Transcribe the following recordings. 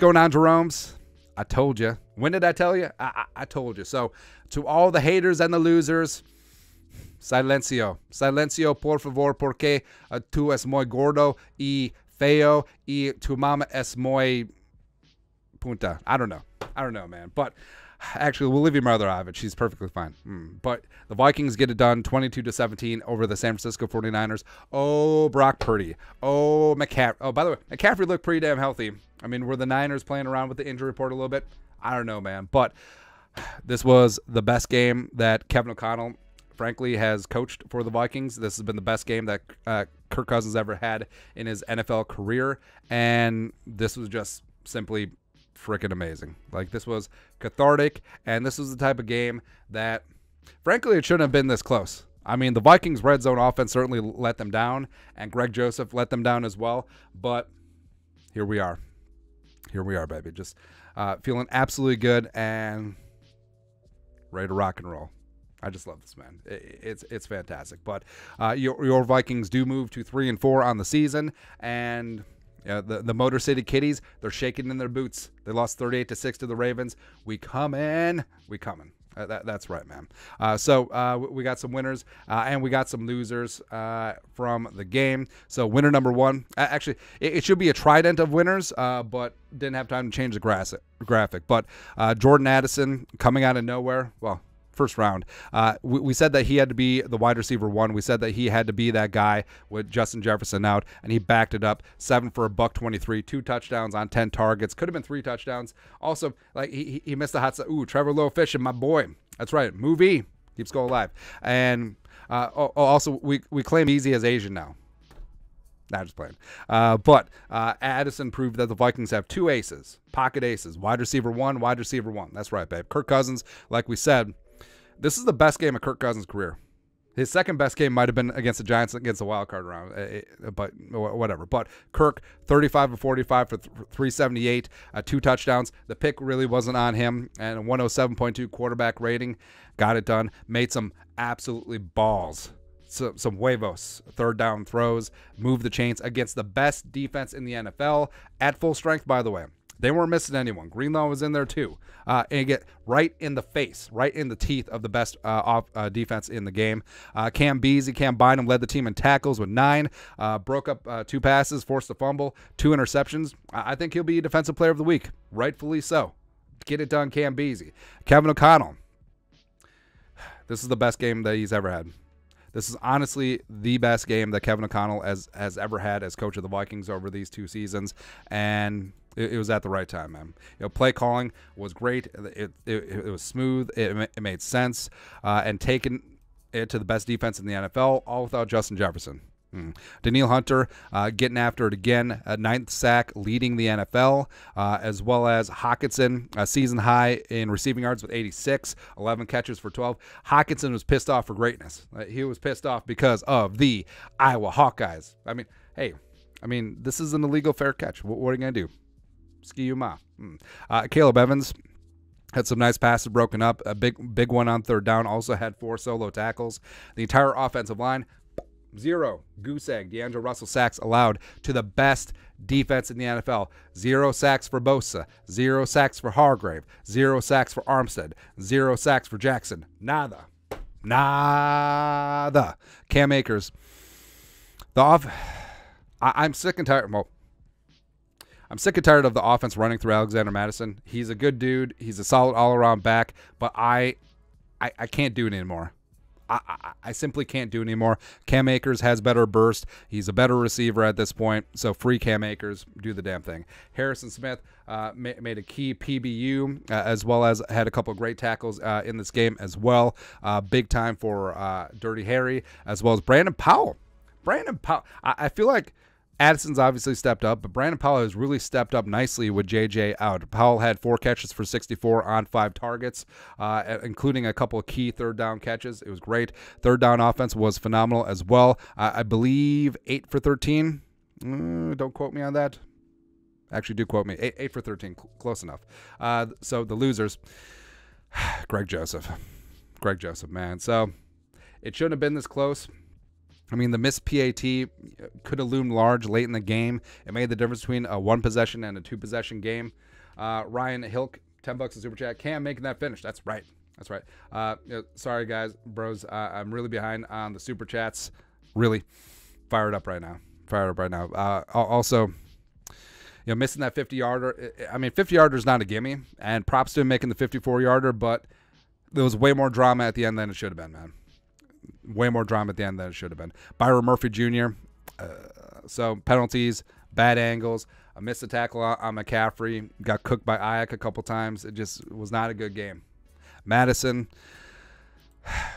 going on, Jeromes? I told you. When did I tell you? I told you. So, to all the haters and the losers, silencio. Silencio, por favor, porque tú es muy gordo y feo y tu mama es muy punta. I don't know, man. But actually, we'll leave your mother out of it. She's perfectly fine. But the Vikings get it done 22-17 over the San Francisco 49ers. Oh, Brock Purdy. Oh, McCaffrey. Oh, by the way, McCaffrey looked pretty damn healthy. I mean, were the Niners playing around with the injury report a little bit? I don't know, man. But this was the best game that Kevin O'Connell, frankly, has coached for the Vikings. This has been the best game that Kirk Cousins ever had in his NFL career. And this was just simply freaking amazing. Like, this was cathartic, and this was the type of game that, frankly, it shouldn't have been this close. I mean, the Vikings' red zone offense certainly let them down, and Greg Joseph let them down as well. But here we are. Here we are, baby. Just feeling absolutely good and ready to rock and roll. I just love this, man. It's fantastic. But your Vikings do move to 3-4 on the season, and the Motor City Kitties, they're shaking in their boots. They lost 38-6 to the Ravens. We coming. That's right, man. So we got some winners and we got some losers from the game. So winner number one, actually, it should be a trident of winners, but didn't have time to change the graphic. But Jordan Addison coming out of nowhere. Well, first round. We said that he had to be the wide receiver one. We said that he had to be that guy with Justin Jefferson out, and he backed it up. 7 for $123, 2 touchdowns on 10 targets. Could have been 3 touchdowns. Also, like he missed the hot shot. Ooh, Trevor Lowe fishing, my boy. That's right. Movie keeps going alive. And also we claim Easy as Asian now. Not just playing. But Addison proved that the Vikings have 2 aces, pocket aces, wide receiver one. That's right, babe. Kirk Cousins, like we said, this is the best game of Kirk Cousins' career. His second best game might have been against the Giants against the wild card round, but whatever. But Kirk, 35 of 45 for 378, 2 touchdowns. The pick really wasn't on him, and a 107.2 quarterback rating. Got it done. Made some absolutely balls. Some huevos, third down throws, moved the chains against the best defense in the NFL at full strength, by the way. They weren't missing anyone. Greenlaw was in there too. And get right in the face, right in the teeth of the best defense in the game. Cam Bynum led the team in tackles with 9. Broke up 2 passes, forced a fumble, 2 interceptions. I think he'll be Defensive Player of the Week. Rightfully so. Get it done, Cam Beasley. Kevin O'Connell. This is the best game that he's ever had. This is honestly the best game that Kevin O'Connell has ever had as coach of the Vikings over these 2 seasons, and it was at the right time, man. Play calling was great. It was smooth. It made sense, and taking it to the best defense in the NFL, all without Justin Jefferson. Danielle Hunter getting after it again, a 9th sack, leading the NFL, as well as Hockenson, a season high in receiving yards with 86, 11 catches for 12. Hockenson was pissed off for greatness. He was pissed off because of the Iowa Hawkeyes. I mean, hey, this is an illegal fair catch. What are you going to do? Ski you ma. Caleb Evans had some nice passes broken up. A big one on third down. Also had 4 solo tackles. The entire offensive line, 0 goose egg. D'Angelo Russell sacks allowed to the best defense in the NFL. 0 sacks for Bosa. 0 sacks for Hargrave. 0 sacks for Armstead. 0 sacks for Jackson. Nada. Cam Akers. I'm sick and tired. Well, I'm sick and tired of the offense running through Alexander Mattison. He's a good dude. He's a solid all-around back, but I can't do it anymore. I simply can't do it anymore. Cam Akers has better burst. He's a better receiver at this point, so free Cam Akers. Do the damn thing. Harrison Smith made a key PBU, as well as had a couple of great tackles in this game as well. Big time for Dirty Harry, as well as Brandon Powell. I feel like Addison's obviously stepped up, but Brandon Powell has really stepped up nicely with JJ out. Powell had 4 catches for 64 on 5 targets, including a couple of key third down catches. It was great. Third down offense was phenomenal as well. I believe 8 for 13. Don't quote me on that. Actually, do quote me. 8 for 13. Close enough. So the losers, Greg Joseph, man. So it shouldn't have been this close. I mean, the missed PAT could have loomed large late in the game. It made the difference between a 1-possession and a 2-possession game. Ryan Hilk, $10 in super chat. Cam making that finish. That's right. That's right. Sorry guys, bros. I'm really behind on the super chats. Really fired up right now. Also, missing that 50-yarder. I mean, 50-yarder is not a gimme, and props to him making the 54-yarder, but there was way more drama at the end than it should have been, man. Way more drama at the end than it should have been. Byron Murphy Jr., so penalties, bad angles. I missed a tackle on McCaffrey. Got cooked by Ayak a couple times. It just was not a good game. Madison.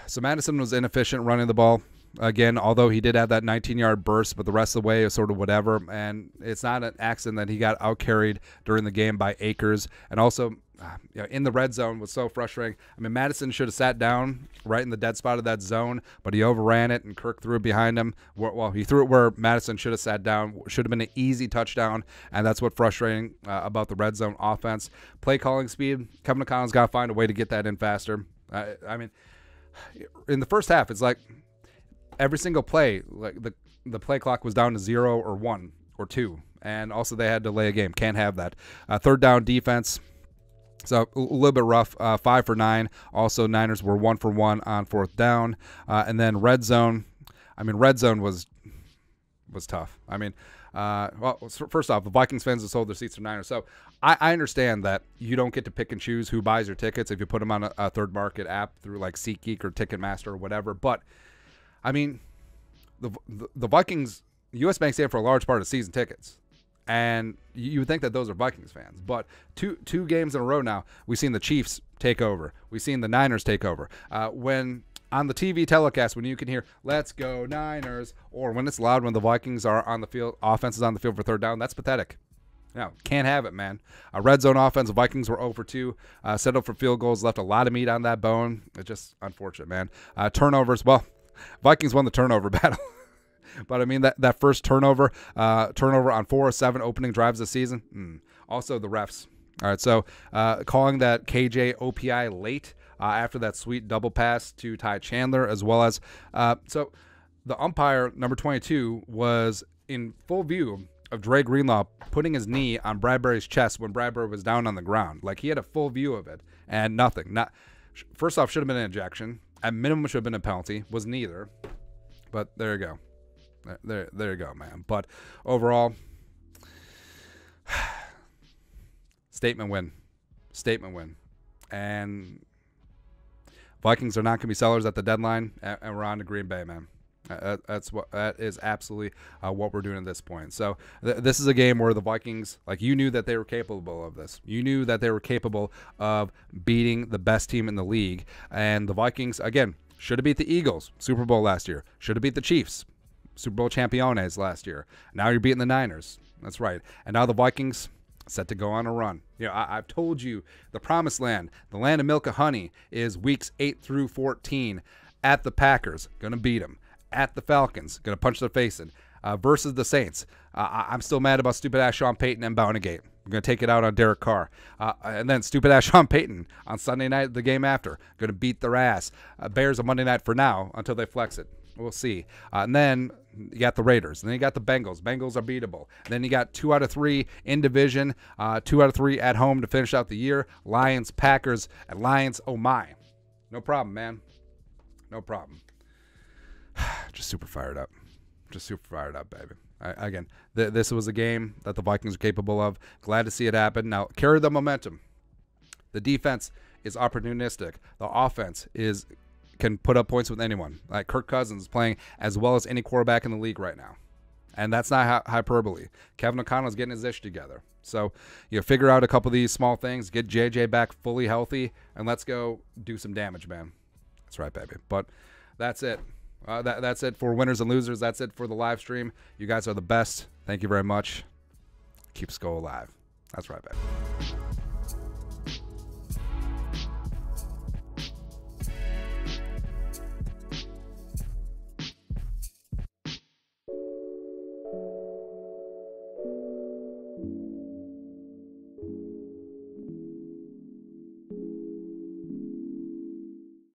So Madison was inefficient running the ball. Again, although he did have that 19-yard burst, but the rest of the way is sort of whatever. And it's not an accident that he got out-carried during the game by Akers. And also, in the red zone was so frustrating. I mean, Madison should have sat down right in the dead spot of that zone, but he overran it, and Kirk threw it behind him. Well, he threw it where Madison should have sat down. Should have been an easy touchdown, and that's what's frustrating about the red zone offense. Play calling speed. Kevin O'Connell's got to find a way to get that in faster. I mean, in the first half, it's like every single play, like the play clock was down to 0 or 1 or 2, and also they had to delay a game. Can't have that. Third down defense. So a little bit rough, 5 for 9. Also, Niners were 1 for 1 on fourth down. And then red zone. I mean, red zone was tough. I mean, well, first off, the Vikings fans have sold their seats to Niners. So I understand that you don't get to pick and choose who buys your tickets if you put them on a third market app through like SeatGeek or Ticketmaster or whatever. But, I mean, the Vikings, U.S. Bank stand for a large part of season tickets. And you would think that those are Vikings fans. But two games in a row now, we've seen the Chiefs take over. We've seen the Niners take over. When on the TV telecast, when you can hear, "Let's go Niners," or when it's loud when the Vikings are on the field, offense is on the field for third down, that's pathetic. No, can't have it, man. A red zone offense, the Vikings were 0 for 2. Set up for field goals, left a lot of meat on that bone. It's just unfortunate, man. Turnovers, well, Vikings won the turnover battle. But, I mean, that first turnover on 4 or 7 opening drives this season. Also, the refs. All right, so calling that KJ OPI late after that sweet double pass to Ty Chandler, as well as so the umpire, number 22, was in full view of Dre Greenlaw putting his knee on Bradbury's chest when Bradbury was down on the ground. Like, he had a full view of it, and nothing. First off, should have been an ejection. At minimum, should have been a penalty. Was neither. But there you go. There you go, man. But overall, statement win. And Vikings are not going to be sellers at the deadline, and we're on to Green Bay, man. That is absolutely what we're doing at this point. So this is a game where the Vikings, like, you knew that they were capable of this. You knew that they were capable of beating the best team in the league. And the Vikings, again, should have beat the Eagles, Super Bowl last year. Should have beat the Chiefs, Super Bowl Championes last year. Now you're beating the Niners. That's right. And now the Vikings set to go on a run. I've told you, the promised land, the land of milk and honey, is weeks 8 through 14 at the Packers. Going to beat them. At the Falcons. Going to punch their face in. Versus the Saints. I'm still mad about stupid-ass Sean Payton and Bountigate. I'm going to take it out on Derek Carr. And then stupid-ass Sean Payton on Sunday night, the game after. Going to beat their ass. Bears on Monday night for now until they flex it. We'll see. And then you got the Raiders. And then you got the Bengals. Bengals are beatable. And then you got 2 out of 3 in division. 2 out of 3 at home to finish out the year. Lions, Packers, and Lions. Oh, my. No problem, man. No problem. Just super fired up. Just super fired up, baby. Again, this was a game that the Vikings are capable of. Glad to see it happen. Now, carry the momentum. The defense is opportunistic. The offense can put up points with anyone. Like Kirk Cousins is playing as well as any quarterback in the league right now. And that's not hyperbole. Kevin O'Connell's getting his ish together. So figure out a couple of these small things, get JJ back fully healthy, and let's go do some damage, man. That's right, baby. But that's it. That's it for winners and losers. That's it for the live stream. You guys are the best. Thank you very much. Keep Skull alive. That's right, baby.